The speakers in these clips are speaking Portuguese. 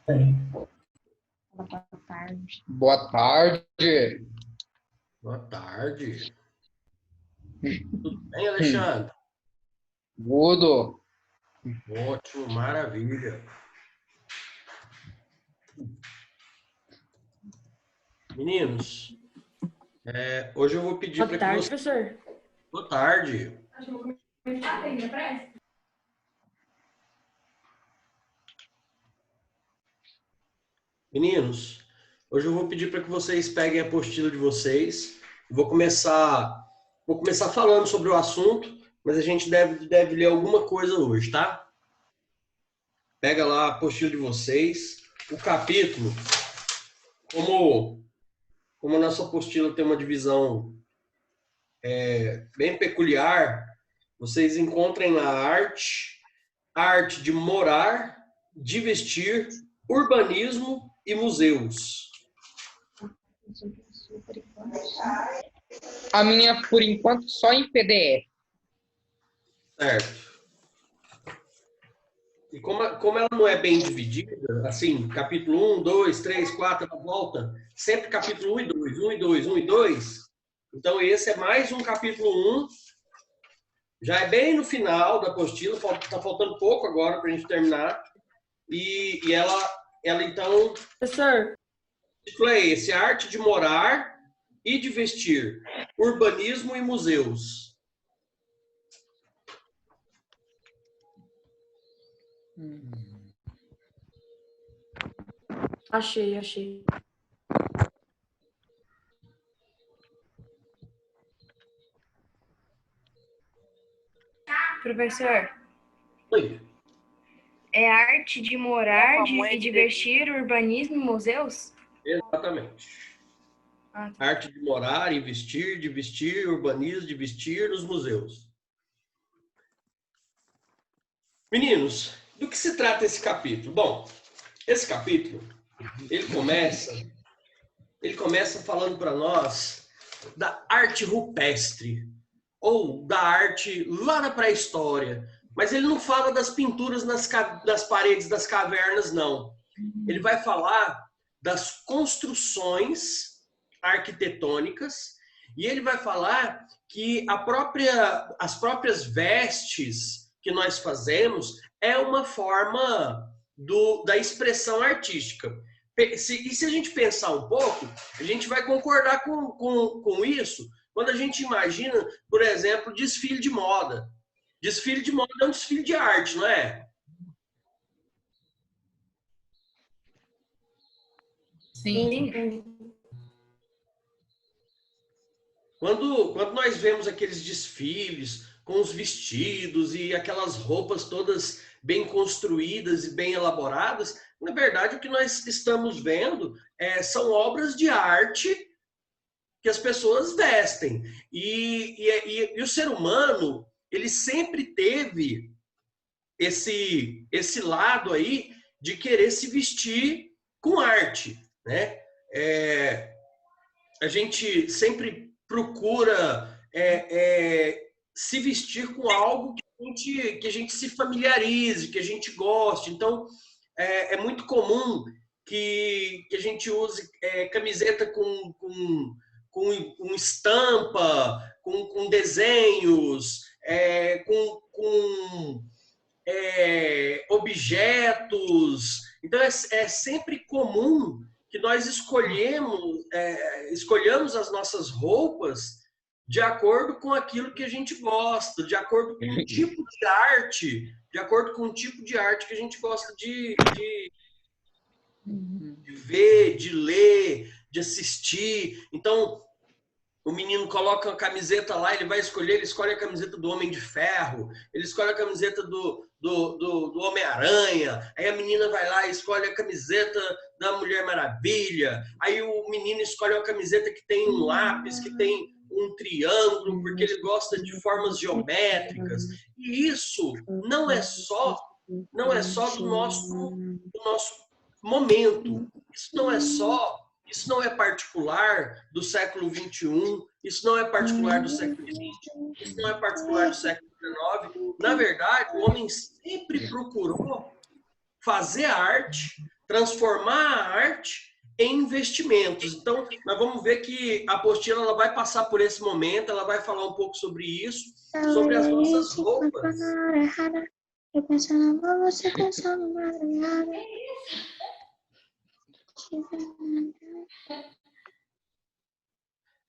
Boa tarde. Boa tarde. Boa tarde. Tudo bem, Alexandre? Tudo. Ótimo, maravilha. Meninos, hoje eu vou pedir para que tarde, você... professor. Boa tarde. Meninos, hoje eu vou pedir para que vocês peguem a apostila de vocês. Vou começar falando sobre o assunto, mas a gente deve ler alguma coisa hoje, tá? Pega lá a apostila de vocês. O capítulo, como a nossa apostila tem uma divisão bem peculiar, vocês encontrem na arte de morar, de vestir, urbanismo e museus. A minha, por enquanto, só em PDF. Certo. E como ela não é bem dividida, assim, capítulo 1, 2, 3, 4, ela volta, sempre capítulo 1 e 2, 1 e 2, 1 e 2. Então, esse é mais um capítulo 1. Já é bem no final da apostila, está faltando pouco agora para a gente terminar. E ela então, Professor. é esse, arte de morar e de vestir, urbanismo e museus. Achei. Professor. Oi. É arte de morar, de vestir, urbanismo e museus? Exatamente. Ah, tá. Arte de morar e vestir, de vestir, urbanismo, de vestir nos museus. Meninos, do que se trata esse capítulo? Bom, esse capítulo, ele começa falando para nós da arte rupestre, ou da arte lá na pré-história. Mas ele não fala das pinturas nas paredes das cavernas, não. Ele vai falar das construções arquitetônicas e ele vai falar que as próprias vestes que nós fazemos é uma forma da expressão artística. E se a gente pensar um pouco, a gente vai concordar com isso quando a gente imagina, por exemplo, desfile de moda. Desfile de moda é um desfile de arte, não é? Sim. Quando nós vemos aqueles desfiles com os vestidos e aquelas roupas todas bem construídas e bem elaboradas, na verdade o que nós estamos vendo são obras de arte que as pessoas vestem. E o ser humano, ele sempre teve esse lado aí de querer se vestir com arte, né? A gente sempre procura se vestir com algo que a gente se familiarize, que a gente goste. Então, é muito comum que a gente use camiseta com estampa, com desenhos, com objetos. Então, é sempre comum que nós escolhamos as nossas roupas de acordo com aquilo que a gente gosta, de acordo com o tipo de arte, que a gente gosta de ver, de ler, de assistir. Então, o menino coloca a camiseta lá, ele escolhe a camiseta do Homem de Ferro, ele escolhe a camiseta do Homem-Aranha, aí a menina vai lá e escolhe a camiseta da Mulher Maravilha, aí o menino escolhe a camiseta que tem um lápis, que tem um triângulo, porque ele gosta de formas geométricas. E isso não é só do nosso momento. Isso não é particular do século XXI, isso não é particular do século XX, isso não é particular do século XIX. Na verdade, o homem sempre procurou fazer a arte, transformar a arte em investimentos. Então, nós vamos ver que a apostila ela vai passar por esse momento, ela vai falar um pouco sobre isso, sobre as nossas roupas. Eu pensando em amor, você pensando na madrugada.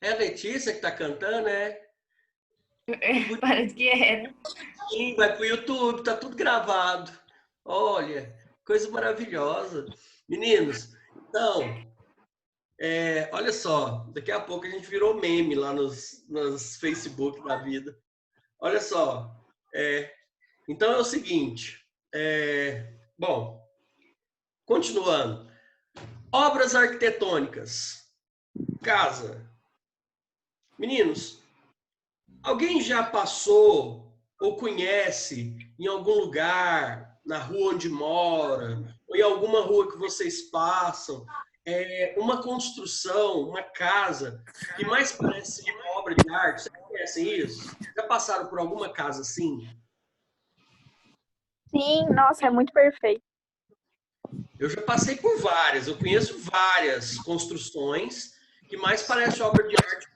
É a Letícia que está cantando, né? Parece que era. Sim, vai pro YouTube, tá tudo gravado. Olha, coisa maravilhosa. Meninos, então, olha só, daqui a pouco a gente virou meme lá nos Facebook da vida. Olha só, então é o seguinte, bom, continuando. Obras arquitetônicas. Casa. Meninos, alguém já passou ou conhece em algum lugar, na rua onde mora, ou em alguma rua que vocês passam, uma construção, uma casa que mais parece uma obra de arte? Vocês conhecem isso? Já passaram por alguma casa assim? Sim, nossa, é muito perfeito. Eu já passei por várias, eu conheço várias construções que mais parecem obra de arte,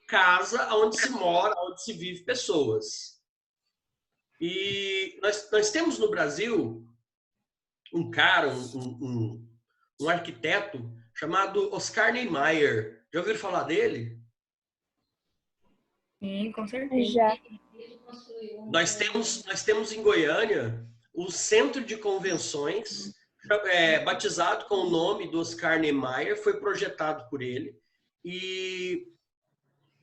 casa onde se mora, onde se vive pessoas. E nós temos no Brasil um cara, um arquiteto chamado Oscar Niemeyer. Já ouviram falar dele? Sim, com certeza. Já. Nós temos em Goiânia o Centro de Convenções, batizado com o nome do Oscar Niemeyer, foi projetado por ele. E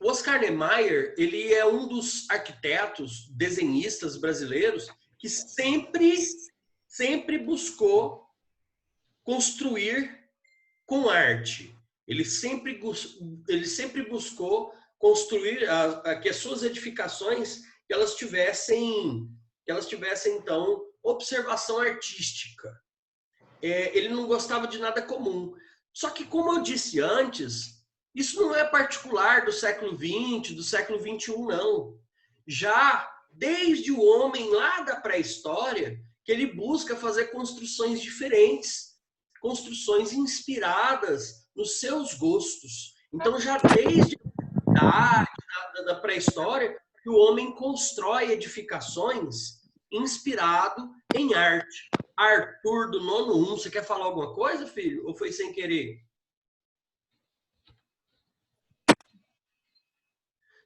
o Oscar Niemeyer, ele é um dos arquitetos, desenhistas brasileiros que sempre buscou construir com arte. Ele sempre buscou construir que as suas edificações que elas tivessem então observação artística. Ele não gostava de nada comum. Só que, como eu disse antes, isso não é particular do século XX, do século XXI, não. Já desde o homem lá da pré-história, que ele busca fazer construções diferentes, construções inspiradas nos seus gostos. Então, já desde da pré-história, que o homem constrói edificações inspirado em arte. Arthur, do nono 1, você quer falar alguma coisa, filho? Ou foi sem querer?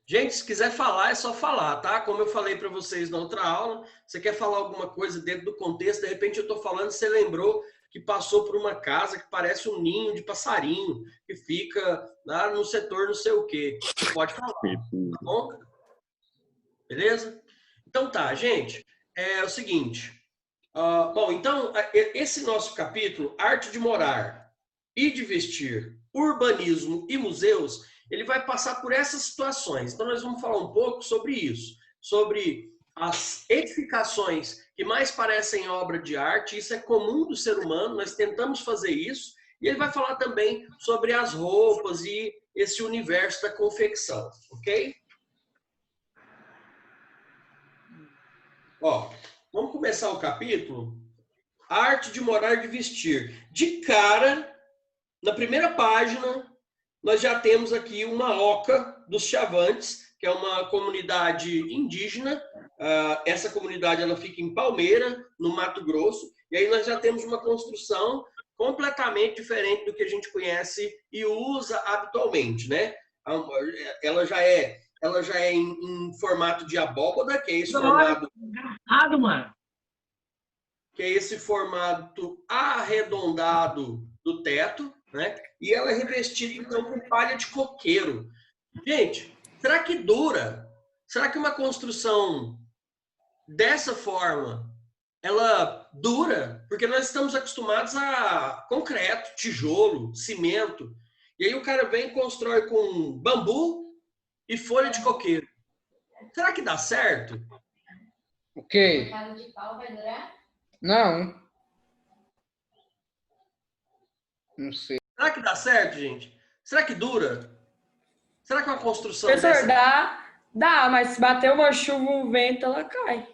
Gente, se quiser falar, é só falar, tá? Como eu falei para vocês na outra aula, você quer falar alguma coisa dentro do contexto, de repente eu estou falando, você lembrou que passou por uma casa que parece um ninho de passarinho, que fica lá no setor não sei o quê. Você pode falar, tá bom? Beleza? Então tá, gente. É o seguinte. Bom, então, esse nosso capítulo, Arte de Morar e de Vestir, Urbanismo e Museus, ele vai passar por essas situações. Então, nós vamos falar um pouco sobre isso, sobre as edificações que mais parecem obra de arte. Isso é comum do ser humano, nós tentamos fazer isso. E ele vai falar também sobre as roupas e esse universo da confecção, ok? Vamos começar o capítulo. Arte de Morar e de Vestir. De cara, na primeira página, nós já temos aqui uma oca dos Chavantes, que é uma comunidade indígena. Essa comunidade ela fica em Palmeira, no Mato Grosso. E aí nós já temos uma construção completamente diferente do que a gente conhece e usa habitualmente, né? Ela já é em formato de abóbada, que é esse formato... Que é esse formato arredondado do teto, né? E ela é revestida, então, com palha de coqueiro. Gente, será que dura? Será que uma construção dessa forma, ela dura? Porque nós estamos acostumados a concreto, tijolo, cimento. E aí o cara vem e constrói com bambu e folha de coqueiro. Será que dá certo? O quê? Casa de pau vai durar? Não. Não sei. Será que dá certo, gente? Será que dura? Será que uma construção Professor, dessa... dá, mas se bater uma chuva, um vento, ela cai.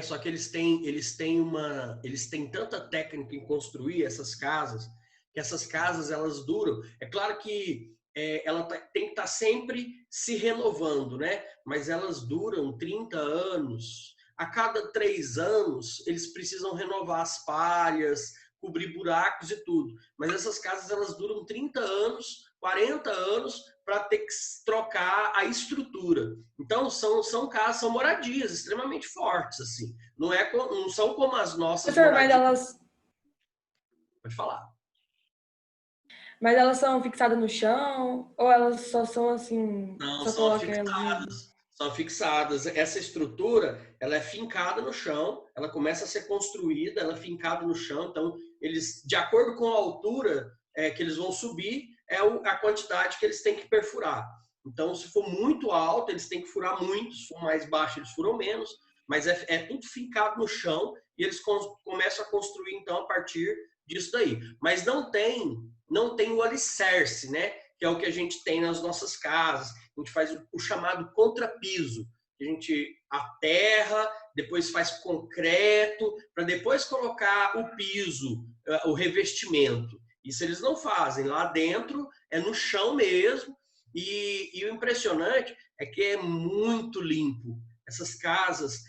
Só que eles têm tanta técnica em construir essas casas, que essas casas elas duram. É claro que tem que estar sempre se renovando, né? Mas elas duram 30 anos. A cada 3 anos, eles precisam renovar as palhas, cobrir buracos e tudo. Mas essas casas elas duram 30 anos, 40 anos para ter que trocar a estrutura. Então são casas, são moradias extremamente fortes assim. Não são como as nossas Professor, moradias. Pode falar. Mas elas são fixadas no chão? Ou elas só são assim... Não, só são coloca elas fixadas. São fixadas. Essa estrutura, ela é fincada no chão, ela começa a ser construída, ela é fincada no chão. Então, eles, de acordo com a altura que eles vão subir, a quantidade que eles têm que perfurar. Então, se for muito alto, eles têm que furar muito. Se for mais baixo, eles furam menos. Mas é tudo fincado no chão e eles começam a construir, então, a partir disso daí. Mas não tem o alicerce, né? Que é o que a gente tem nas nossas casas. A gente faz o chamado contrapiso. A gente aterra, depois faz concreto, para depois colocar o piso, o revestimento. Isso eles não fazem. Lá dentro é no chão mesmo. E o impressionante é que é muito limpo. Essas casas,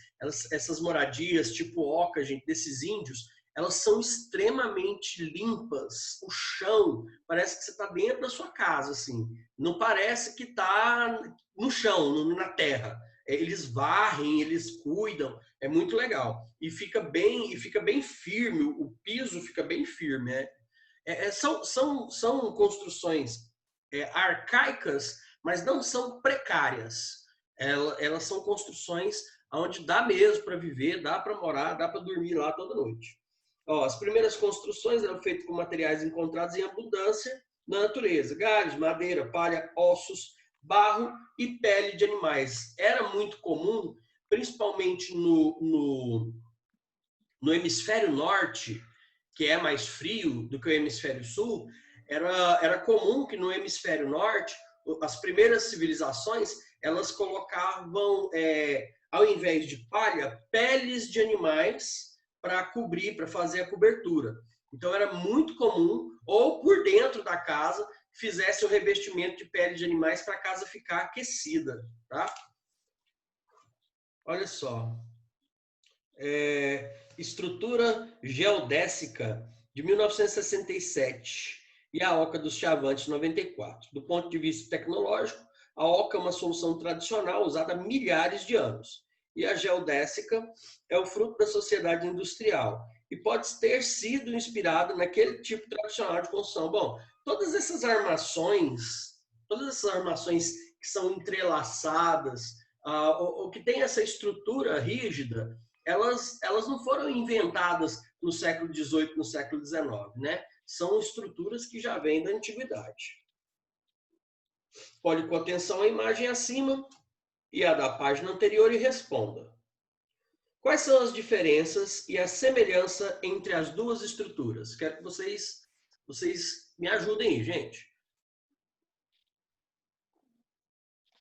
essas moradias tipo oca, gente, desses índios, elas são extremamente limpas. O chão parece que você está dentro da sua casa, assim. Não parece que está no chão, na terra. Eles varrem, eles cuidam. É muito legal. E fica bem firme. O piso fica bem firme. São construções arcaicas, mas não são precárias. Elas são construções onde dá mesmo para viver, dá para morar, dá para dormir lá toda noite. As primeiras construções eram feitas com materiais encontrados em abundância na natureza: galhos, madeira, palha, ossos, barro e pele de animais. Era muito comum, principalmente no hemisfério norte, que é mais frio do que o hemisfério sul. Era comum que no hemisfério norte, as primeiras civilizações, elas colocavam, ao invés de palha, peles de animais para cobrir, para fazer a cobertura. Então era muito comum, ou por dentro da casa, fizesse o revestimento de pele de animais para a casa ficar aquecida, tá? Olha só. Estrutura geodésica de 1967 e a oca dos Chavantes 94. Do ponto de vista tecnológico, a oca é uma solução tradicional usada há milhares de anos. E a geodésica é o fruto da sociedade industrial e pode ter sido inspirada naquele tipo tradicional de construção. Bom, todas essas armações que são entrelaçadas, ou que tem essa estrutura rígida, elas não foram inventadas no século XVIII, no século XIX, né? São estruturas que já vêm da antiguidade. Olhe com atenção a imagem acima e a da página anterior e responda. Quais são as diferenças e a semelhança entre as duas estruturas? Quero que vocês me ajudem aí, gente.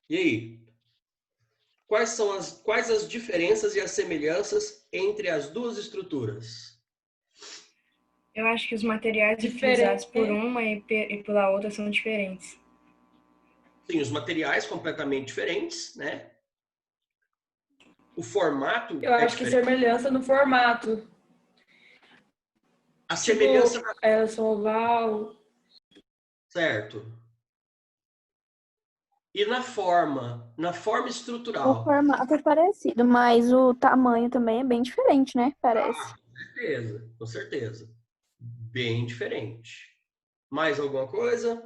E aí? Quais as diferenças e as semelhanças entre as duas estruturas? Eu acho que os materiais utilizados por uma e pela outra são diferentes. Sim, os materiais completamente diferentes, né? O formato. Eu acho que semelhança no formato. A semelhança. Elas são oval. Certo. E na forma estrutural. O formato é parecido, mas o tamanho também é bem diferente, né? Parece. Com certeza. Bem diferente. Mais alguma coisa?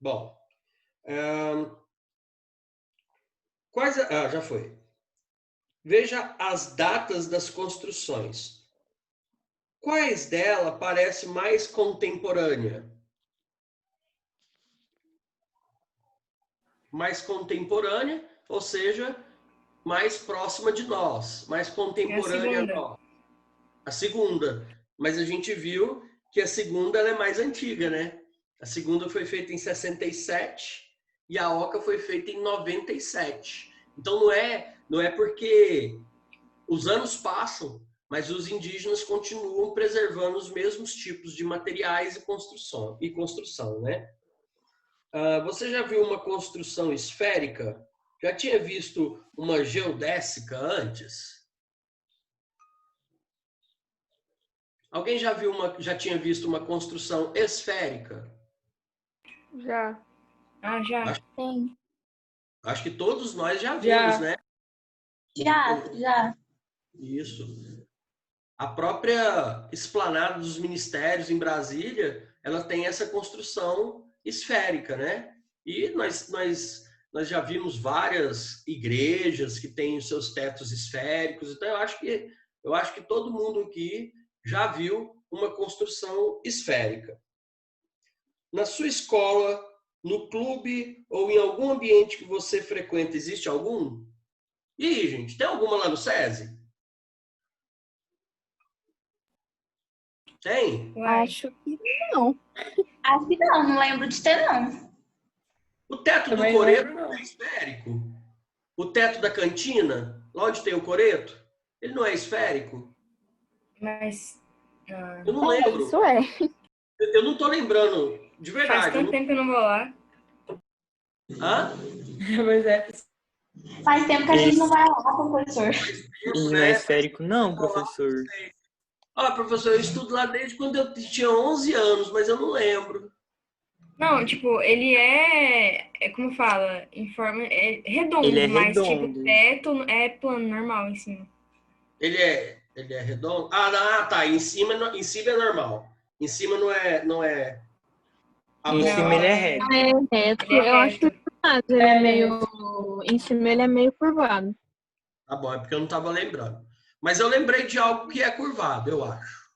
Bom. Já foi. Veja as datas das construções. Quais dela parece mais contemporânea? Mais contemporânea, ou seja, mais próxima de nós, mais contemporânea a nós. A segunda. Mas a gente viu que a segunda ela é mais antiga, né? A segunda foi feita em 67 e a oca foi feita em 97. Então não é porque Os anos passam, mas os indígenas continuam preservando os mesmos tipos de materiais e construção, né? Você já viu uma construção esférica? Já tinha visto uma geodésica antes? Alguém já tinha visto uma construção esférica? Já. Ah, já. Sim. Acho que todos nós já Já. vimos, né? Já. Isso. A própria esplanada dos ministérios em Brasília, ela tem essa construção esférica, né? E nós já vimos várias igrejas que têm os seus tetos esféricos. Então, eu acho que todo mundo aqui já viu uma construção esférica. Na sua escola, no clube ou em algum ambiente que você frequenta, existe algum? E aí, gente, tem alguma lá no SESI? Tem? Uai. Acho que não. Acho que não lembro de ter, não. O teto do Também não coreto lembro, não. é esférico? O teto da cantina, lá onde tem o coreto, ele não é esférico? Mas Eu não lembro. Isso é. Eu não tô lembrando, de faz verdade. tanto tempo que eu não vou lá. Hã? Pois é. Faz tempo que a gente não vai lá, professor. E não é esférico, não, professor. Professor, eu estudo lá desde quando eu tinha 11 anos, mas eu não lembro. Não, tipo, ele é como fala, em forma, é redondo, Ele é mas tipo, redondo. o teto é plano, normal em cima. Ele é redondo? Tá. Em cima é normal. Em cima não é. Em Não, cima ele é reto. É reto. Ele é Eu acho que reto. ele é meio... Em cima ele é meio curvado. Tá bom, é porque eu não tava lembrando. Mas eu lembrei de algo que é curvado, eu acho.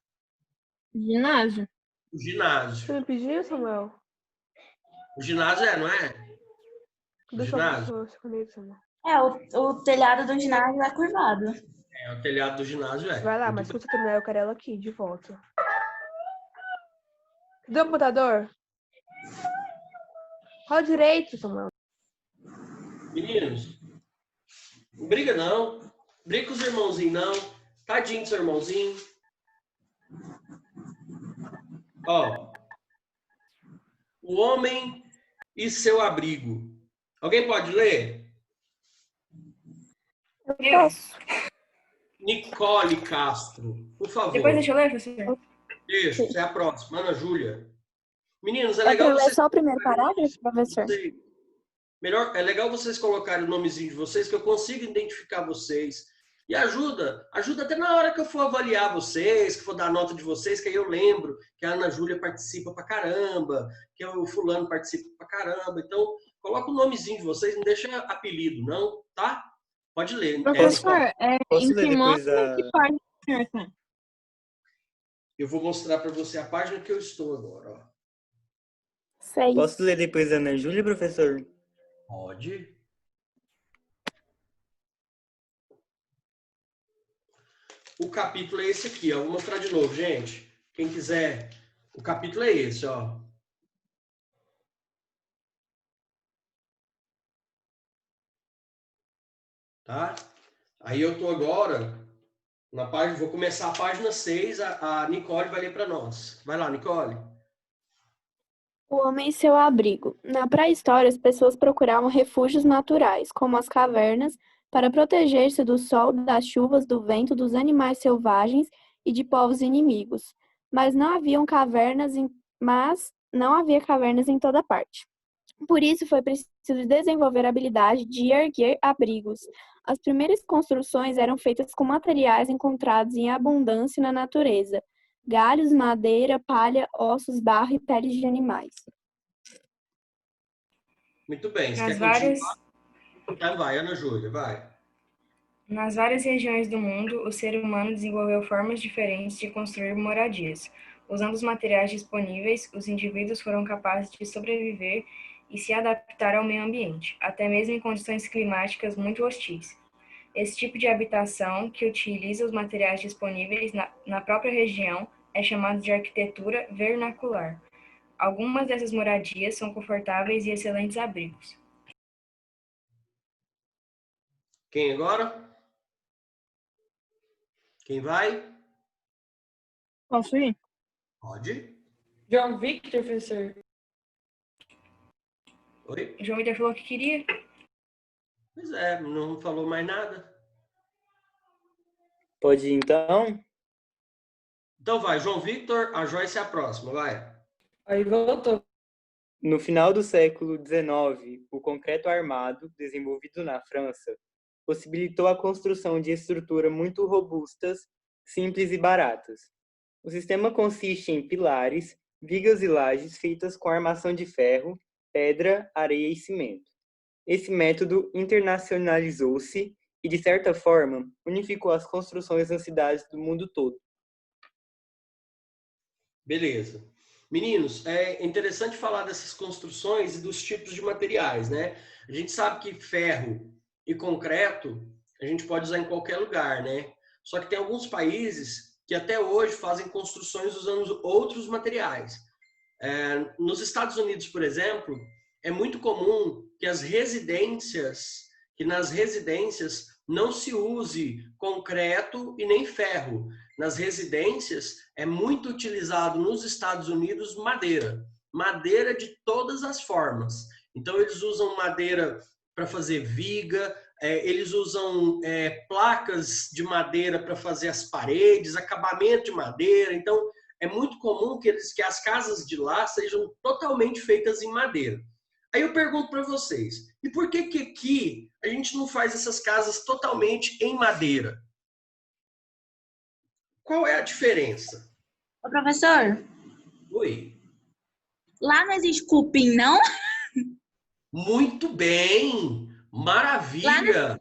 Ginásio. O ginásio. Você me pediu, Samuel? O ginásio não é? O Deixa ginásio? eu escolher, Samuel. O telhado do ginásio é curvado. O telhado do ginásio é. Vai lá, mas quando você terminar, eu quero ela aqui, de volta. Cadê o computador? Roda direito, Samuel. Meninos, não briga não. Briga com os irmãozinhos não. Tadinho do seu irmãozinho. Ó. O homem e seu abrigo. Alguém pode ler? Eu. Nicole Castro, por favor. Depois deixa eu ler, professor. Isso, você é a próxima. Ana Júlia. Meninos, é legal ler vocês... só o primeiro parágrafo, professor? É legal vocês colocarem o nomezinho de vocês, que eu consigo identificar vocês. E ajuda até na hora que eu for avaliar vocês, que for dar nota de vocês, que aí eu lembro que a Ana Júlia participa pra caramba, que o fulano participa pra caramba. Então, coloca o nomezinho de vocês, não deixa apelido, não, tá? Pode ler. Professor, Posso em ler que depois módulo que página o senhor tá? Eu vou mostrar para você a página que eu estou agora. Ó. 6. Posso ler depois da Ana Júlia, professor? Pode. O capítulo é esse aqui, ó. Vou mostrar de novo, gente. Quem quiser. O capítulo é esse, ó. Tá? Aí eu tô agora na página, vou começar a página 6, a Nicole vai ler para nós. Vai lá, Nicole. O homem e seu abrigo. Na pré-história, as pessoas procuravam refúgios naturais, como as cavernas, para proteger-se do sol, das chuvas, do vento, dos animais selvagens e de povos inimigos. Mas não havia cavernas em toda parte. Por isso, foi preciso desenvolver a habilidade de erguer abrigos. As primeiras construções eram feitas com materiais encontrados em abundância na natureza: galhos, madeira, palha, ossos, barro e peles de animais. Muito bem. Você Nas quer várias, continuar? Vai, Ana Júlia, vai. nas várias regiões do mundo, o ser humano desenvolveu formas diferentes de construir moradias. Usando os materiais disponíveis, os indivíduos foram capazes de sobreviver e se adaptar ao meio ambiente, até mesmo em condições climáticas muito hostis. Esse tipo de habitação, que utiliza os materiais disponíveis na própria região, é chamado de arquitetura vernacular. Algumas dessas moradias são confortáveis e excelentes abrigos. Quem agora? Quem vai? Posso ir? Pode. João Victor, professor. Oi? João Vitor falou que queria. Pois é, não falou mais nada. Pode ir, então? Então vai, João Victor, a Joyce é a próxima, vai. Aí voltou. No final do século XIX, o concreto armado, desenvolvido na França, possibilitou a construção de estruturas muito robustas, simples e baratas. O sistema consiste em pilares, vigas e lajes feitas com armação de ferro, pedra, areia e cimento. Esse método internacionalizou-se e, de certa forma, unificou as construções nas cidades do mundo todo. Beleza. Meninos, é interessante falar dessas construções e dos tipos de materiais, né? A gente sabe que ferro e concreto a gente pode usar em qualquer lugar, né? Só que tem alguns países que até hoje fazem construções usando outros materiais. Nos Estados Unidos, por exemplo, é muito comum que nas residências não se use concreto e nem ferro. Nas residências é muito utilizado nos Estados Unidos madeira de todas as formas. Então eles usam madeira para fazer viga, eles usam placas de madeira para fazer as paredes, acabamento de madeira. Então é muito comum que as casas de lá sejam totalmente feitas em madeira. Aí eu pergunto para vocês, e por que aqui a gente não faz essas casas totalmente em madeira? Qual é a diferença? Ô, professor, Oi. lá não existe cupim, não? Muito bem! Maravilha!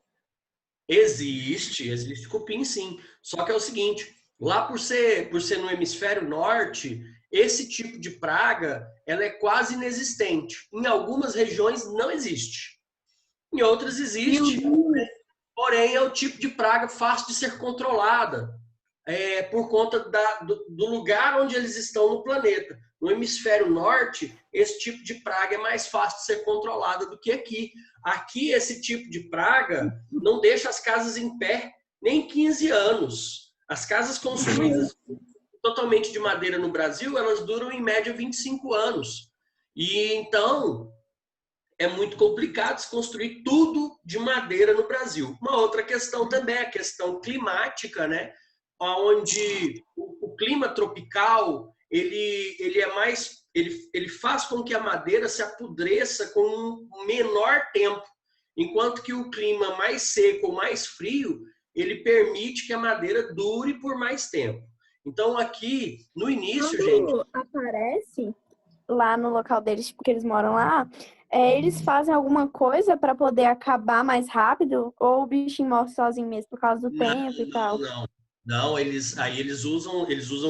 Existe cupim sim. Só que é o seguinte, lá por ser no hemisfério norte, esse tipo de praga, ela é quase inexistente. Em algumas regiões não existe. Em outras existe, porém é o tipo de praga fácil de ser controlada, por conta do lugar onde eles estão no planeta. No hemisfério norte, esse tipo de praga é mais fácil de ser controlada do que aqui. Aqui, esse tipo de praga não deixa as casas em pé nem 15 anos. As casas construídas totalmente de madeira no Brasil, elas duram em média 25 anos. E então, é muito complicado se construir tudo de madeira no Brasil. Uma outra questão também é a questão climática, né? Onde o clima tropical ele faz com que a madeira se apodreça com um menor tempo, enquanto que o clima mais seco ou mais frio ele permite que a madeira dure por mais tempo. Então aqui no início, Quando aparece lá no local deles, porque eles moram lá, eles fazem alguma coisa para poder acabar mais rápido? Ou o bichinho morre sozinho mesmo por causa do tempo e tal? Não, eles usam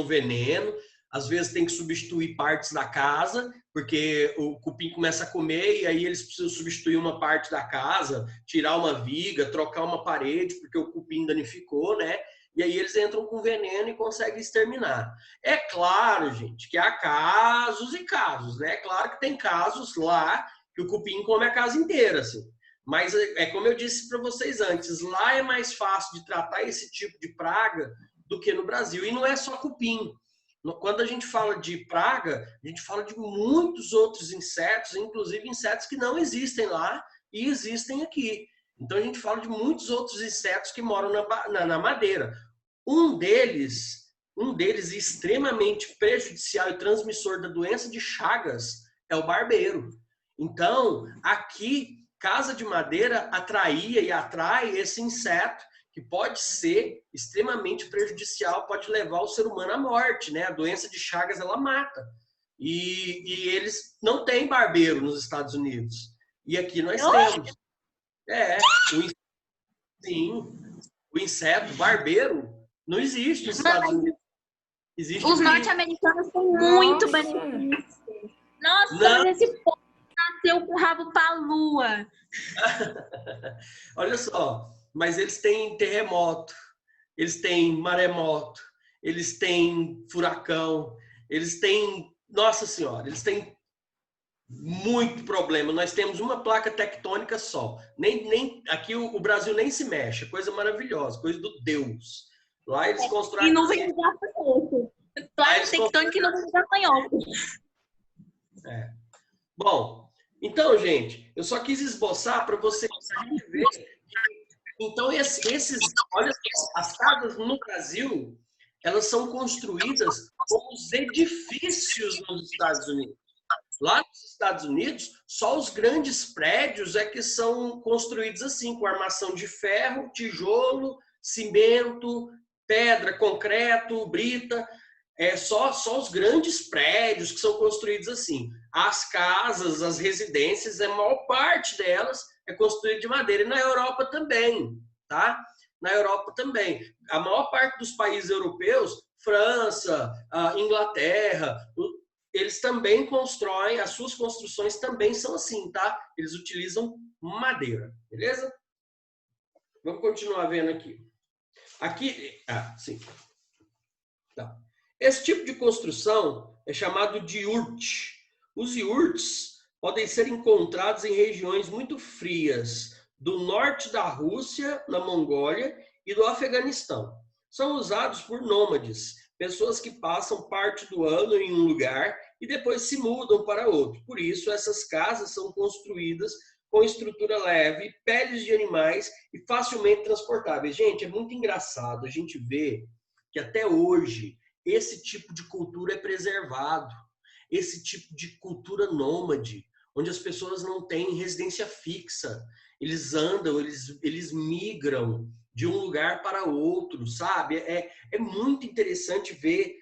veneno. Às vezes tem que substituir partes da casa, porque o cupim começa a comer e aí eles precisam substituir uma parte da casa, tirar uma viga, trocar uma parede, porque o cupim danificou, né? E aí eles entram com veneno e conseguem exterminar. É claro, gente, que há casos e casos, né? É claro que tem casos lá que o cupim come a casa inteira, assim. Mas é como eu disse para vocês antes, lá é mais fácil de tratar esse tipo de praga do que no Brasil. E não é só cupim. Quando a gente fala de praga, a gente fala de muitos outros insetos, inclusive insetos que não existem lá e existem aqui. Então a gente fala de muitos outros insetos que moram na madeira. Um deles extremamente prejudicial e transmissor da doença de Chagas é o barbeiro. Então, aqui, casa de madeira atraía e atrai esse inseto que pode ser extremamente prejudicial, pode levar o ser humano à morte, né? A doença de Chagas, ela mata. E eles não têm barbeiro nos Estados Unidos. E aqui nós temos. O inseto barbeiro não existe nos Estados Unidos. Existe Os norte-americanos têm muito benefício. Nossa, mas esse povo nasceu com o rabo pra lua. Olha só, mas eles têm terremoto, eles têm maremoto, eles têm furacão, eles têm, nossa senhora, eles têm muito problema. Nós temos uma placa tectônica só. Nem aqui o Brasil nem se mexe, coisa maravilhosa, coisa do Deus. Lá eles constroem... E nuvem de gafanhoto. Placa tectônica e nuvem de gafanhoto. Bom, então, gente, eu só quis esboçar para vocês ver. Então, olha só, as casas no Brasil, elas são construídas como os edifícios nos Estados Unidos. Lá nos Estados Unidos, só os grandes prédios é que são construídos assim, com armação de ferro, tijolo, cimento, pedra, concreto, brita. Só os grandes prédios que são construídos assim. As casas, as residências, a maior parte delas é construída de madeira. E na Europa também, tá? Na Europa também. A maior parte dos países europeus, França, Inglaterra, eles também constroem, as suas construções também são assim, tá? Eles utilizam madeira, beleza? Vamos continuar vendo aqui. Aqui, sim. Tá. Esse tipo de construção é chamado de yurt. Os yurts podem ser encontrados em regiões muito frias do norte da Rússia, na Mongólia e do Afeganistão. São usados por nômades, pessoas que passam parte do ano em um lugar e depois se mudam para outro. Por isso, essas casas são construídas com estrutura leve, peles de animais e facilmente transportáveis. Gente, é muito engraçado a gente ver que até hoje esse tipo de cultura é preservado. Esse tipo de cultura nômade, onde as pessoas não têm residência fixa. Eles andam, eles migram de um lugar para outro, sabe? É muito interessante ver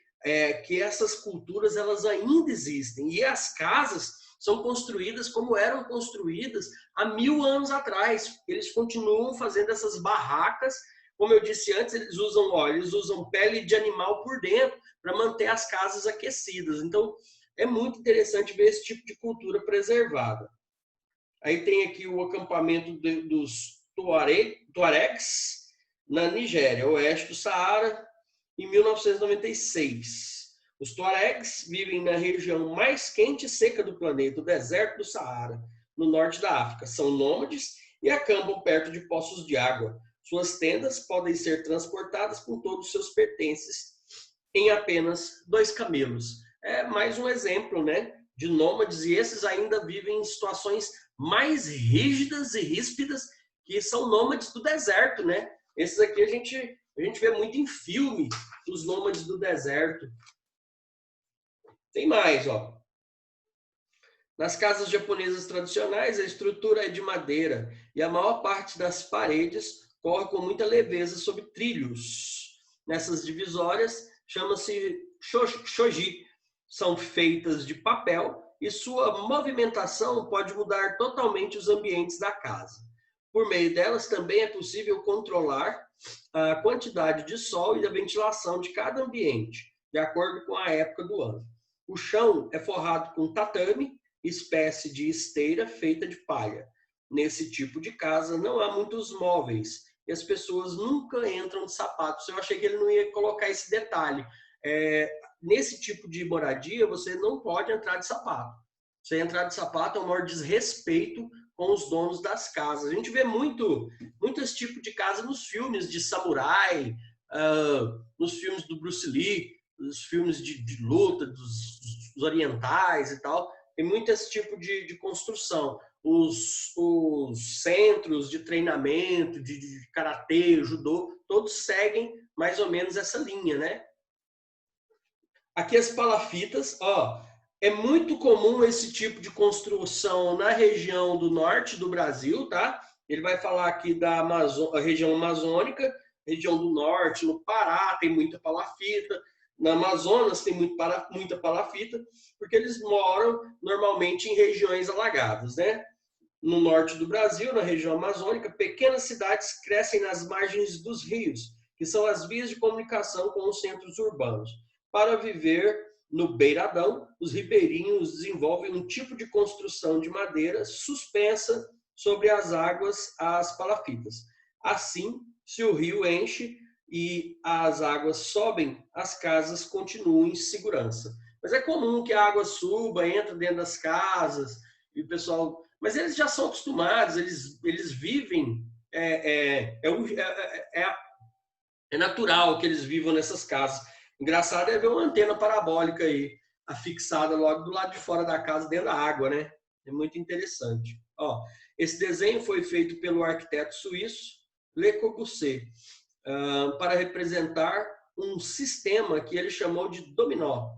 que essas culturas elas ainda existem. E as casas são construídas como eram construídas há 1000 anos atrás. Eles continuam fazendo essas barracas. Como eu disse antes, eles usam pele de animal por dentro para manter as casas aquecidas. Então, é muito interessante ver esse tipo de cultura preservada. Aí tem aqui o acampamento dos Tuaregs na Nigéria, oeste do Saara, em 1996. Os Tuaregs vivem na região mais quente e seca do planeta, o deserto do Saara, no norte da África. São nômades e acampam perto de poços de água. Suas tendas podem ser transportadas com todos os seus pertences em apenas 2 camelos. É mais um exemplo, né, de nômades, e esses ainda vivem em situações mais rígidas e ríspidas, que são nômades do deserto, né? Esses aqui a gente vê muito em filme, os nômades do deserto. Tem mais, ó. Nas casas japonesas tradicionais, a estrutura é de madeira e a maior parte das paredes corre com muita leveza sobre trilhos. Nessas divisórias, chama-se shoji. São feitas de papel e sua movimentação pode mudar totalmente os ambientes da casa. Por meio delas, também é possível controlar a quantidade de sol e a ventilação de cada ambiente, de acordo com a época do ano. O chão é forrado com tatame, espécie de esteira feita de palha. Nesse tipo de casa não há muitos móveis e as pessoas nunca entram de sapatos. Eu achei que ele não ia colocar esse detalhe. Nesse tipo de moradia, você não pode entrar de sapato. Você entrar de sapato é o maior desrespeito com os donos das casas. A gente vê muito esse tipo de casa nos filmes de samurai, nos filmes do Bruce Lee, nos filmes de luta, dos orientais e tal. Tem muito esse tipo de construção. Os centros de treinamento, de karatê, judô, todos seguem mais ou menos essa linha, né? Aqui as palafitas, ó, é muito comum esse tipo de construção na região do norte do Brasil, tá? Ele vai falar aqui da região amazônica, região do norte, no Pará tem muita palafita, na Amazonas tem muita palafita, porque eles moram normalmente em regiões alagadas, né? No norte do Brasil, na região amazônica, pequenas cidades crescem nas margens dos rios, que são as vias de comunicação com os centros urbanos. Para viver no beiradão, os ribeirinhos desenvolvem um tipo de construção de madeira suspensa sobre as águas, as palafitas. Assim, se o rio enche e as águas sobem, as casas continuam em segurança. Mas é comum que a água suba, entre dentro das casas, e o pessoal... Mas eles já são acostumados, eles vivem... É É natural que eles vivam nessas casas. Engraçado é ver uma antena parabólica aí, afixada logo do lado de fora da casa, dentro da água, né? É muito interessante. Ó, esse desenho foi feito pelo arquiteto suíço Le Corbusier, para representar um sistema que ele chamou de dominó.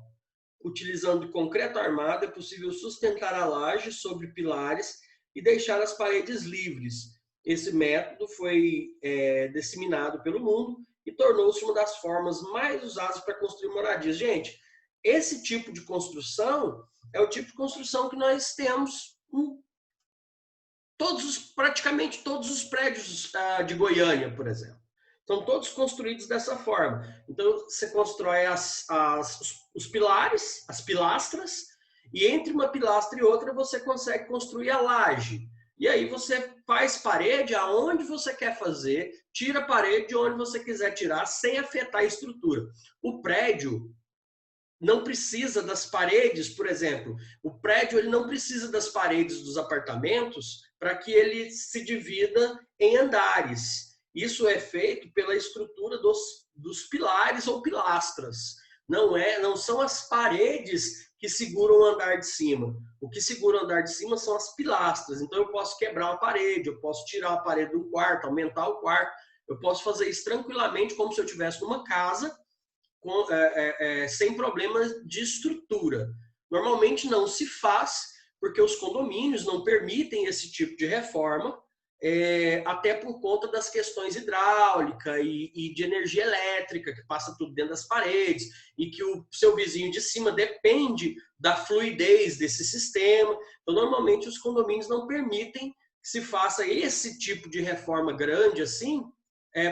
Utilizando concreto armado, é possível sustentar a laje sobre pilares e deixar as paredes livres. Esse método foi disseminado pelo mundo e tornou-se uma das formas mais usadas para construir moradias. Gente, esse tipo de construção é o tipo de construção que nós temos em praticamente todos os prédios de Goiânia, por exemplo. São todos construídos dessa forma. Então, você constrói os pilares, as pilastras, e entre uma pilastra e outra você consegue construir a laje. E aí você faz parede aonde você quer fazer, tira a parede de onde você quiser tirar, sem afetar a estrutura. O prédio não precisa das paredes, por exemplo. O prédio ele não precisa das paredes dos apartamentos para que ele se divida em andares. Isso é feito pela estrutura dos pilares ou pilastras. Não são as paredes que seguram o andar de cima. O que segura o andar de cima são as pilastras. Então eu posso quebrar uma parede, eu posso tirar a parede de um quarto, aumentar o quarto. Eu posso fazer isso tranquilamente, como se eu estivesse numa casa, sem problemas de estrutura. Normalmente não se faz, porque os condomínios não permitem esse tipo de reforma, até por conta das questões hidráulicas e de energia elétrica, que passa tudo dentro das paredes, e que o seu vizinho de cima depende da fluidez desse sistema. Então, normalmente, os condomínios não permitem que se faça esse tipo de reforma grande assim,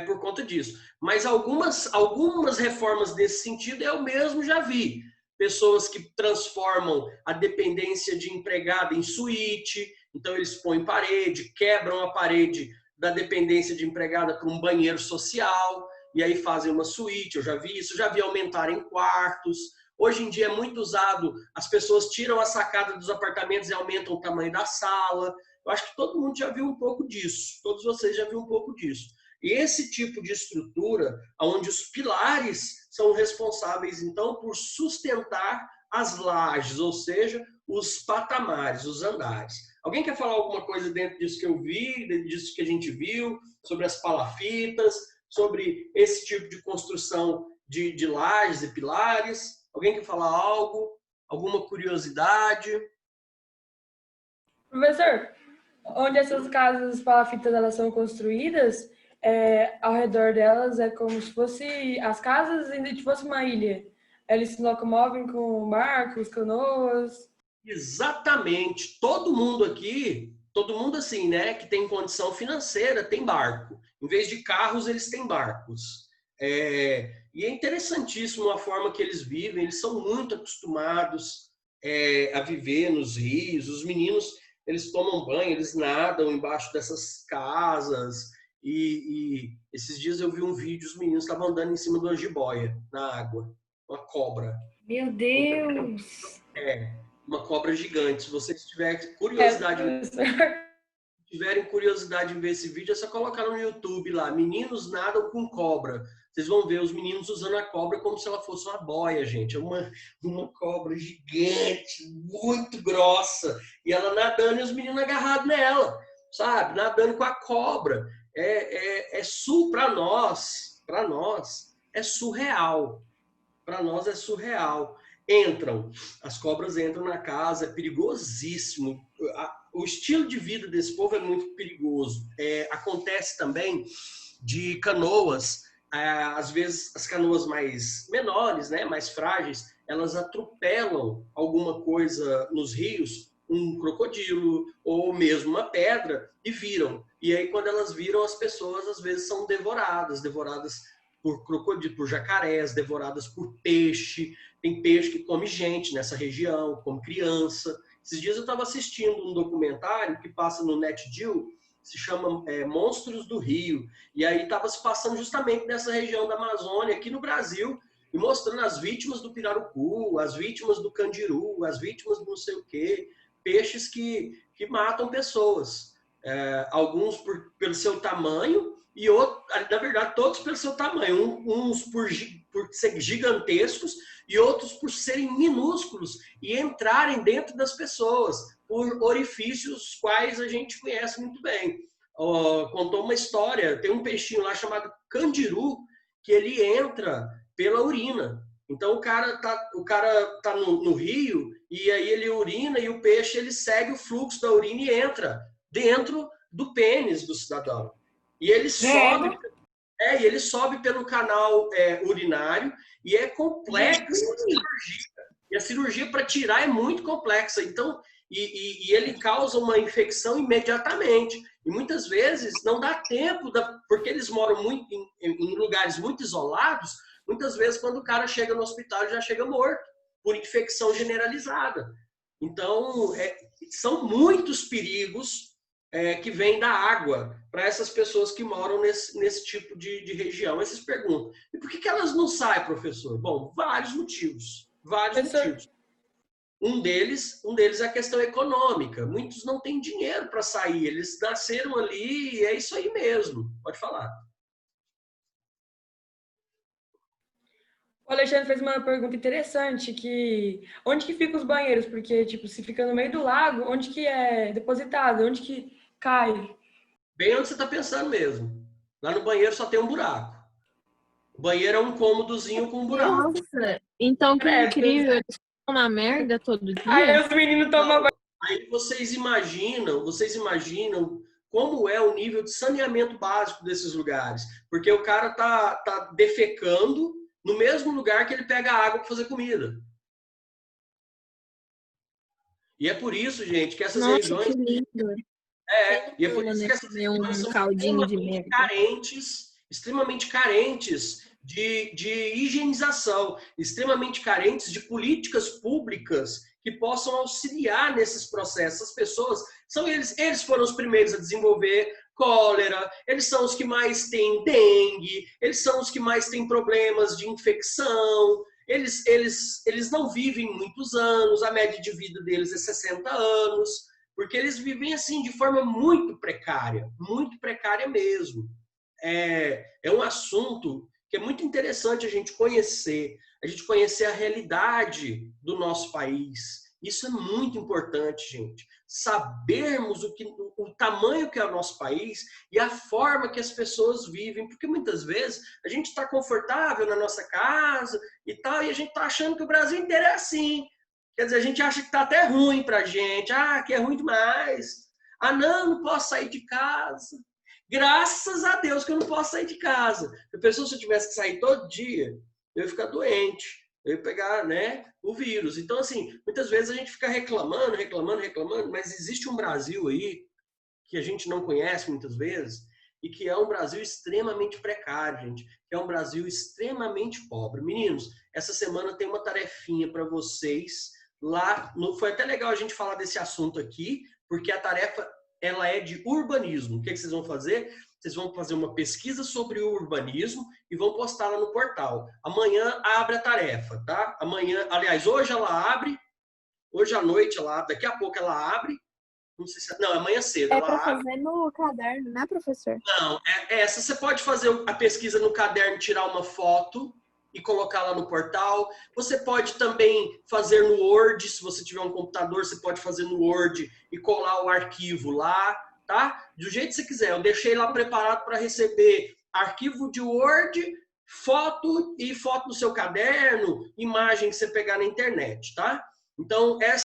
por conta disso. Mas algumas reformas nesse sentido eu mesmo já vi. Pessoas que transformam a dependência de empregado em suíte, então eles põem parede, quebram a parede da dependência de empregada para um banheiro social, e aí fazem uma suíte. Eu já vi isso, já vi aumentar em quartos. Hoje em dia é muito usado, as pessoas tiram a sacada dos apartamentos e aumentam o tamanho da sala. Eu acho que todo mundo já viu um pouco disso, todos vocês já viram um pouco disso. E esse tipo de estrutura, onde os pilares são responsáveis, então, por sustentar as lajes, ou seja, os patamares, os andares. Alguém quer falar alguma coisa dentro disso que eu vi, dentro disso que a gente viu, sobre as palafitas, sobre esse tipo de construção de lajes e pilares? Alguém quer falar algo? Alguma curiosidade? Professor, onde essas casas palafitas elas são construídas, ao redor delas é como se fosse as casas ainda se fosse uma ilha. Eles se locomovem com barcos, canoas. Exatamente. Todo mundo aqui, todo mundo assim, né, que tem condição financeira, tem barco. Em vez de carros, eles têm barcos. E é interessantíssimo a forma que eles vivem. Eles são muito acostumados a viver nos rios. Os meninos, eles tomam banho, eles nadam embaixo dessas casas. E esses dias eu vi um vídeo, os meninos estavam andando em cima de uma jiboia na água, uma cobra. Meu Deus! Uma cobra gigante. Se vocês tiverem curiosidade, em ver esse vídeo, é só colocar no YouTube lá, meninos nadam com cobra. Vocês vão ver os meninos usando a cobra como se ela fosse uma boia, gente. É uma cobra gigante, muito grossa. E ela nadando e os meninos agarrados nela, sabe? Nadando com a cobra. Para nós é surreal. Para nós é surreal. As cobras entram na casa, é perigosíssimo. O estilo de vida desse povo é muito perigoso. Acontece também de canoas, às vezes as canoas mais menores, né, mais frágeis, elas atropelam alguma coisa nos rios, um crocodilo ou mesmo uma pedra, e viram. E aí, quando elas viram, as pessoas às vezes são devoradas por crocodilo, por jacarés, devoradas por peixe. Tem peixe que come gente nessa região, come criança. Esses dias eu estava assistindo um documentário que passa no NetGeo, se chama Monstros do Rio. E aí estava se passando justamente nessa região da Amazônia, aqui no Brasil, e mostrando as vítimas do pirarucu, as vítimas do candiru, as vítimas do não sei o quê. Peixes que matam pessoas. Alguns pelo seu tamanho, e outros, na verdade, todos pelo seu tamanho. Uns por serem gigantescos e outros por serem minúsculos e entrarem dentro das pessoas por orifícios quais a gente conhece muito bem. Contou uma história, tem um peixinho lá chamado candiru, que ele entra pela urina. Então o cara tá no rio e aí ele urina e o peixe ele segue o fluxo da urina e entra dentro do pênis do cidadão. E ele sobe pelo canal urinário e é complexa a cirurgia. E a cirurgia para tirar é muito complexa. Então, e ele causa uma infecção imediatamente. E muitas vezes não dá tempo, porque eles moram muito em lugares muito isolados, muitas vezes quando o cara chega no hospital ele já chega morto por infecção generalizada. Então, são muitos perigos que vêm da água para essas pessoas que moram nesse tipo de região. Aí vocês perguntam, e por que elas não saem, professor? Bom, vários motivos. Motivos. Um deles é a questão econômica. Muitos não têm dinheiro para sair, eles nasceram ali e é isso aí mesmo. Pode falar. O Alexandre fez uma pergunta interessante, onde que ficam os banheiros? Porque, tipo, se fica no meio do lago, onde que é depositado? Onde que cai? Bem onde você está pensando mesmo. Lá no banheiro só tem um buraco. O banheiro é um cômodozinho com um buraco. Nossa, então que incrível. Eles ficam na merda todo dia? Aí os meninos tomam banho. Aí vocês imaginam como é o nível de saneamento básico desses lugares. Porque o cara tá defecando no mesmo lugar que ele pega água para fazer comida. E é por isso, gente, que essas regiões... Que lindo. E é por isso que essas regiões são extremamente carentes de higienização, extremamente carentes de políticas públicas que possam auxiliar nesses processos. As pessoas, eles foram os primeiros a desenvolver cólera, eles são os que mais têm dengue, eles são os que mais têm problemas de infecção, eles não vivem muitos anos, a média de vida deles é 60 anos, porque eles vivem assim de forma muito precária mesmo. É um assunto que é muito interessante a gente conhecer a realidade do nosso país. Isso é muito importante, gente. Sabermos o tamanho que é o nosso país e a forma que as pessoas vivem, porque muitas vezes a gente está confortável na nossa casa e tal, e a gente está achando que o Brasil inteiro é assim. Quer dizer, a gente acha que está até ruim para a gente. Que é ruim demais. Não posso sair de casa. Graças a Deus que eu não posso sair de casa. A pessoa, se eu tivesse que sair todo dia, eu ia ficar doente. Eu ia pegar, o vírus. Então, assim, muitas vezes a gente fica reclamando, mas existe um Brasil aí que a gente não conhece muitas vezes e que é um Brasil extremamente precário, gente. Que é um Brasil extremamente pobre. Meninos, essa semana tem uma tarefinha para vocês lá. Foi até legal a gente falar desse assunto aqui, porque a tarefa ela é de urbanismo. O que vocês vão fazer? Vocês vão fazer uma pesquisa sobre o urbanismo e vão postar lá no portal. Amanhã abre a tarefa, tá? Hoje ela abre, hoje à noite ela abre, daqui a pouco ela abre. Não, amanhã cedo ela abre. É para fazer no caderno, né, professor? Não, essa você pode fazer a pesquisa no caderno, tirar uma foto e colocar lá no portal. Você pode também fazer no Word, se você tiver um computador, você pode fazer no Word e colar o arquivo lá, tá? Do jeito que você quiser. Eu deixei lá preparado para receber arquivo de Word, foto e foto no seu caderno, imagem que você pegar na internet, tá? Então,